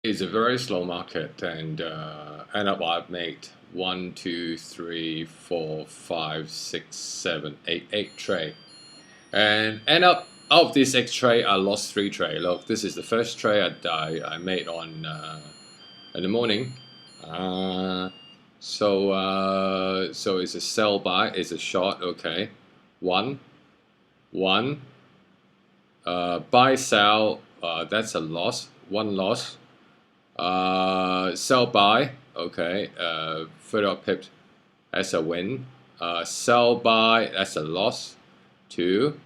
It's a very slow market, and end up I've made one, two, three, four, five, six, seven, eight trade, and end up out of this 8 trade, I lost 3 trade. Look, this is the first trade I made on in the morning. Uh, so it's a sell buy, it's a short. Okay, one, one, buy sell. That's a loss. One loss. Sell buy, okay, 30 pips, that's a win. Sell buy, that's a loss, 2.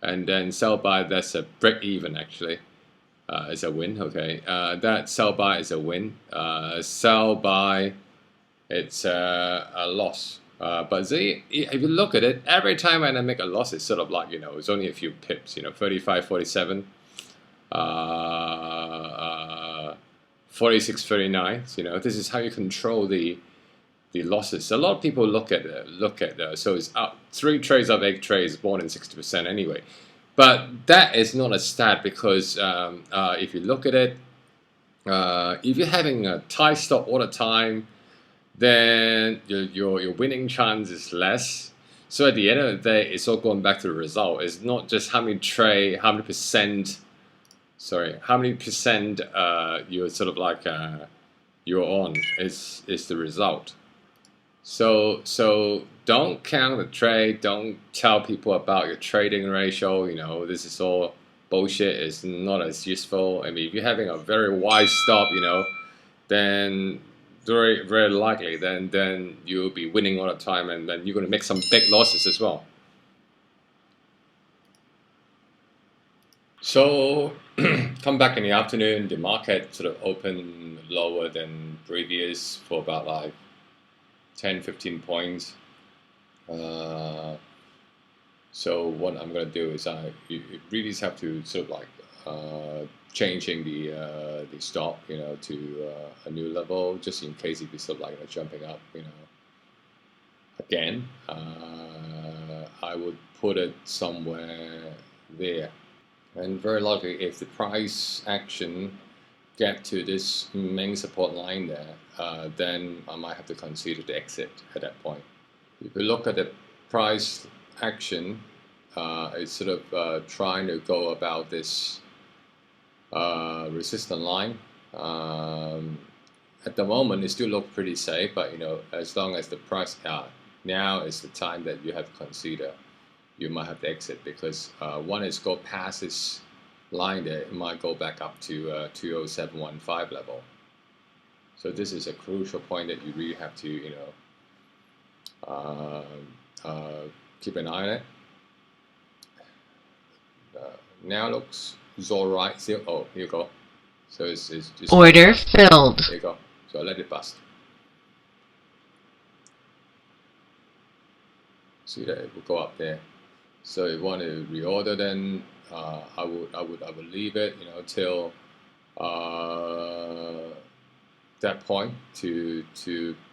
And then sell buy, that's a break even actually. It's a win, okay. That sell buy is a win. Sell buy, it's a loss. But see, if you look at it, every time when I make a loss, it's sort of like, it's only a few pips, 35, 47. Uh, 46, 39. This is how you control the losses. A lot of people look at so it's up 3 trades of 8 trades, more than 60% anyway. But that is not a stat because if you look at it, if you're having a tight stop all the time, then your winning chance is less. So at the end of the day, it's all going back to the result. It's not just how many trade, how many percent you're sort of like you're on is the result. So don't count the trade. Don't tell people about your trading ratio. This is all bullshit. It's not as useful. I mean, if you're having a very wide stop, then very very likely then you'll be winning all the time, and then you're going to make some big losses as well. So come back in the afternoon, the market sort of opened lower than previous for about like 10, 15 points. So what I'm going to do is you really have to sort of like changing the stop, to a new level, just in case if it's sort of like jumping up, again. I would put it somewhere there. And very likely, if the price action get to this main support line there, then I might have to consider the exit at that point. If you look at the price action, it's sort of trying to go about this resistance line. At the moment, it still looks pretty safe, but as long as the price now is the time that you have to consider. You might have to exit because one is go past this line there, it might go back up to 20715 level. So this is a crucial point that you really have to keep an eye on it. Now looks all right. Still, oh, here you go. So it's order filled. There you go. So I let it bust. See that it will go up there. So if you want to reorder, then I would leave it, till that point to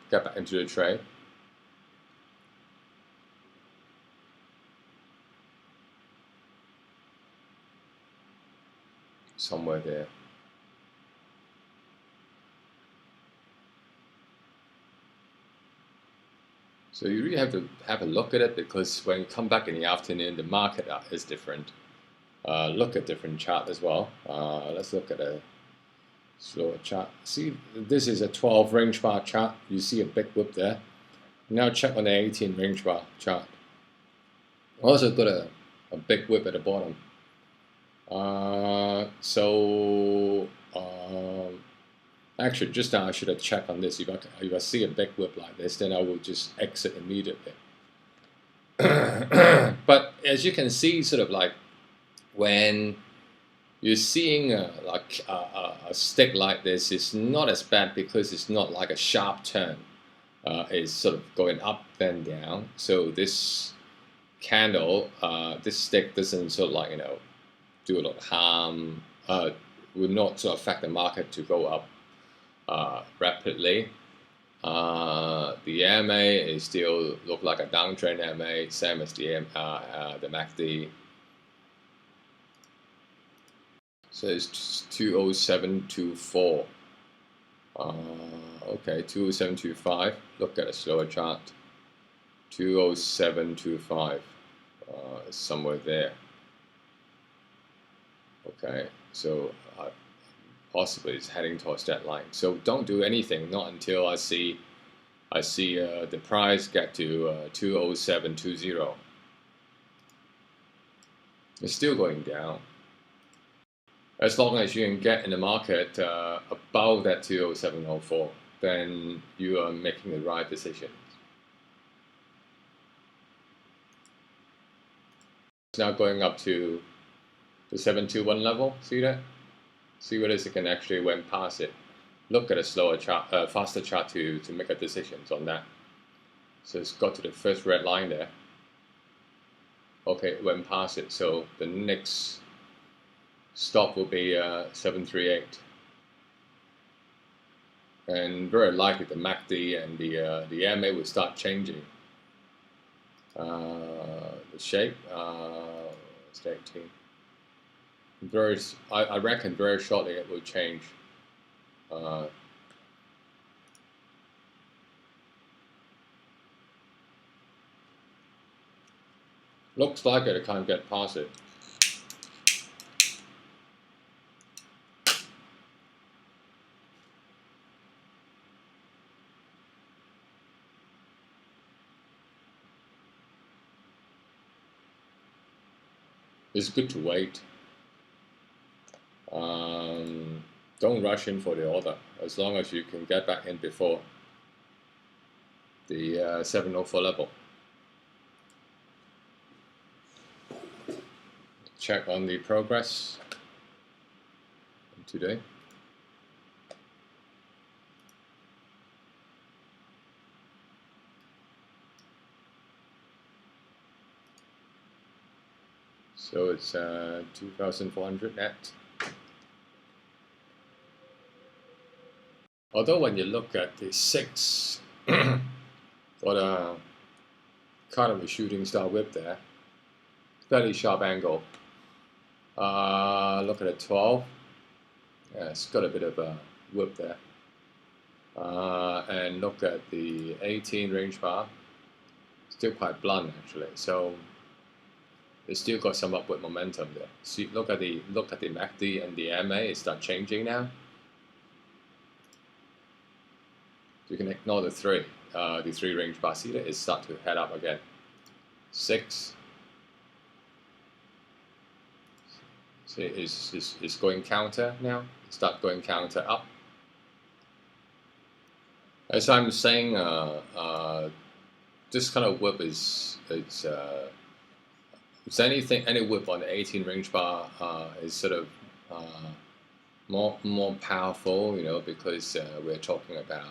get back into the trade. Somewhere there. So you really have to have a look at it because when you come back in the afternoon, the market is different. Look at different chart as well. Let's look at a slower chart. See, this is a 12 range bar chart. You see a big whip there. Now check on the 18 range bar chart. Also got a big whip at the bottom. Actually, just now I should have checked on this. If I see a big whip like this, then I will just exit immediately. But as you can see, sort of like when you're seeing a stick like this, it's not as bad because it's not like a sharp turn. It's sort of going up and down. So this candle, this stick doesn't sort of like do a lot of harm. Will not sort of affect the market to go up rapidly. The MA is still look like a downtrend MA, same as the MACD. So it's 20724. Okay, 20725. Look at a slower chart. 20725. Somewhere there. Okay, so possibly it's heading towards that line. So don't do anything, not until I see the price get to 20720. It's still going down. As long as you can get in the market above that 20704, then you are making the right decision. It's now going up to the 721 level. See that? See whether it can actually went past it. Look at a slower chart, faster chart to make a decision on that. So it's got to the first red line there. Okay, it went past it. So the next stop will be 738. And very likely the MACD and the EMA will start changing. The shape, it's 18. I reckon very shortly it will change. Looks like it can't get past it. It's good to wait. Don't rush in for the order, as long as you can get back in before the 704 level. Check on the progress today. So it's 2,400 net. Although when you look at the 6, got a kind of a shooting star whip there, fairly sharp angle. Look at the 12, yeah, it's got a bit of a whip there. And look at the 18 range bar, still quite blunt actually. So it's still got some upward momentum there. See, look at the MACD and the MA. It start changing now. You can ignore the 3 range bar. See that it start to head up again. 6. See, it's going counter now. Start going counter up. As I'm saying, this kind of whip is any whip on the 18 range bar is sort of more powerful, you know, because we're talking about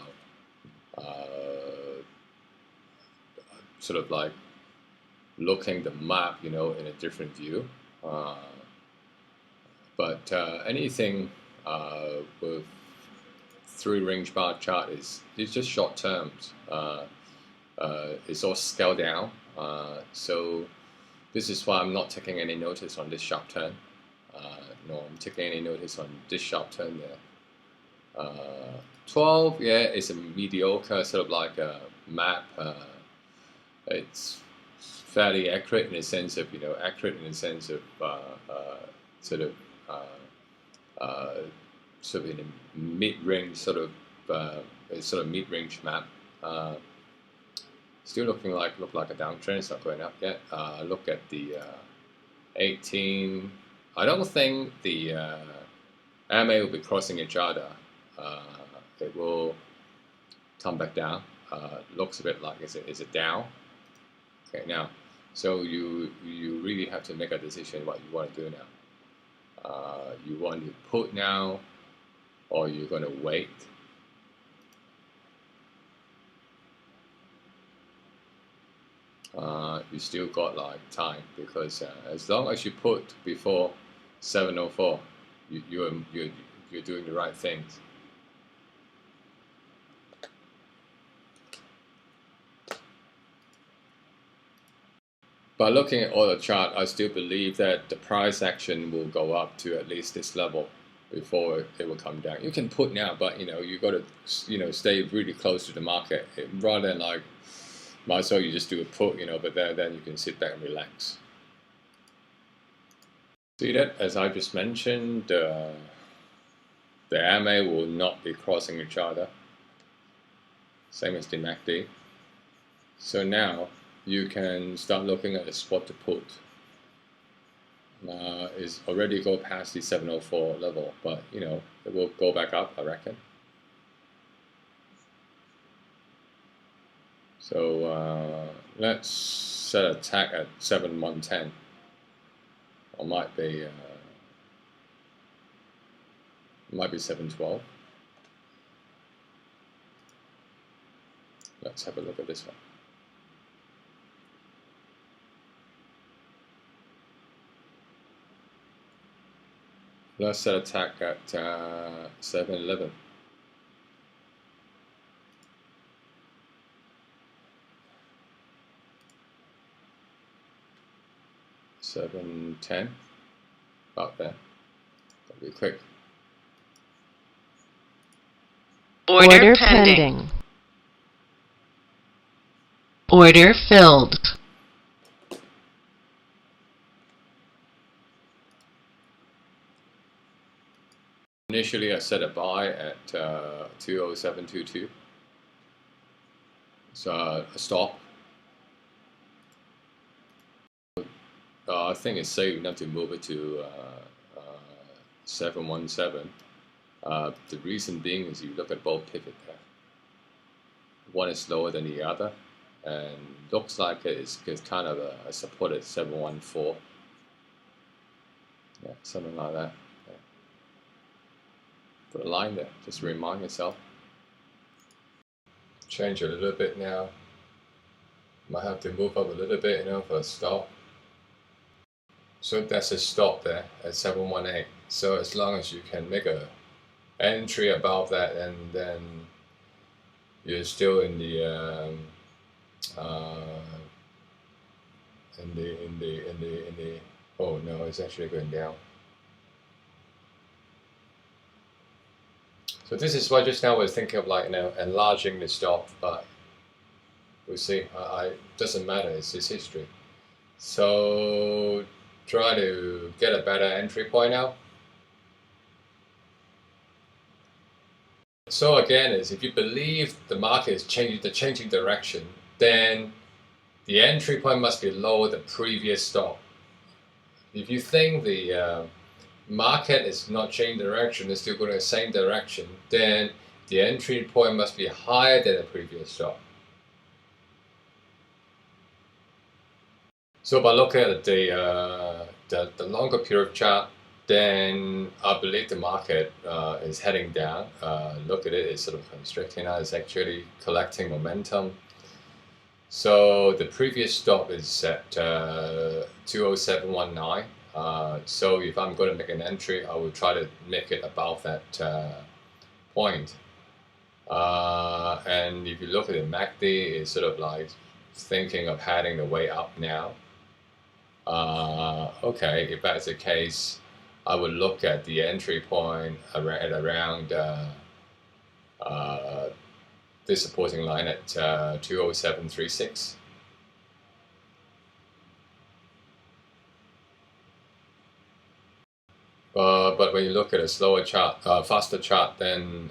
sort of like looking the map, you know, in a different view. But anything with 3 range bar chart is just short terms. It's all scaled down. So this is why I'm not taking any notice on this sharp turn. No, I'm taking any notice on this sharp turn there. 12, yeah, it's a mediocre sort of like a map. It's fairly accurate in the sense of, you know, sort of in a mid-range sort of mid-range map. Still look like a downtrend. It's not going up yet. Look at the 18. I don't think the MA will be crossing each other. It will come back down. Looks a bit like it's a down. Okay, now, so you really have to make a decision what you want to do now. You want to put now, or you're going to wait. You still got like time, because as long as you put before 704, you're doing the right things. by looking at all the chart, I still believe that the price action will go up to at least this level before it will come down. You can put now, but you got to stay really close to the market rather than like might as well you just do a put, but then you can sit back and relax. See that, as I just mentioned, the MA will not be crossing each other, same as the MACD. So now you can start looking at the spot to put. Is already go past the 704 level, but it will go back up, I reckon. So let's set a tag at 7110, or might be 712. Let's have a look at this one. Let's set a tag at 711. $7.10, about there. That'll be quick. Order pending. Order filled. Initially, I set a buy at 20722. So a stop. I think it's safe enough to move it to 717. The reason being is you look at both pivot there. One is lower than the other, and looks like it's kind of a support at 714. Yeah, something like that. Yeah. Put a line there, just remind yourself. Change a little bit now. Might have to move up a little bit, for a stop. So that's a stop there at 718. So as long as you can make a entry above that, and then you're still in the oh no, it's actually going down. So this is why just now we're thinking of enlarging the stop, but we'll see. Doesn't matter, it's just history. So try to get a better entry point now. So again, if you believe the market is changing direction, then the entry point must be lower than previous stop. If you think the market is not changing direction, it's still going in the same direction, then the entry point must be higher than the previous stop. So by looking at the longer period chart, then I believe the market is heading down. Look at it, it's sort of constricting now. It's actually collecting momentum. So the previous stop is at 20719. So if I'm going to make an entry, I will try to make it above that point. And if you look at the MACD, it's sort of like thinking of heading the way up now. Okay, if that's the case, I would look at the entry point at around this supporting line at 20736. But when you look at a slower chart, faster chart, then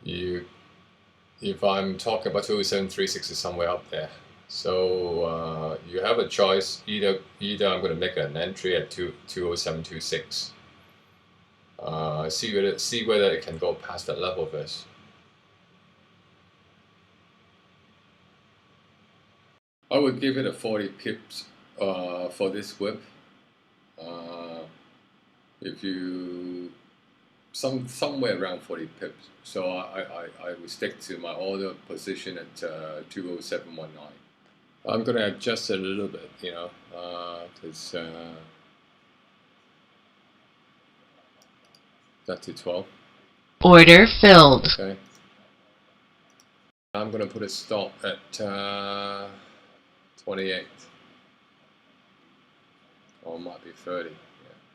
if I'm talking about 20736 is somewhere up there. So you have a choice. Either I'm going to make an entry at 20726. See whether it can go past that level first. I would give it a 40 pips for this whip. If you somewhere around 40 pips. So I would stick to my order position at 20719. I'm going to adjust it a little bit, because that to 12. Order filled. Okay. I'm going to put a stop at 28, or it might be 30.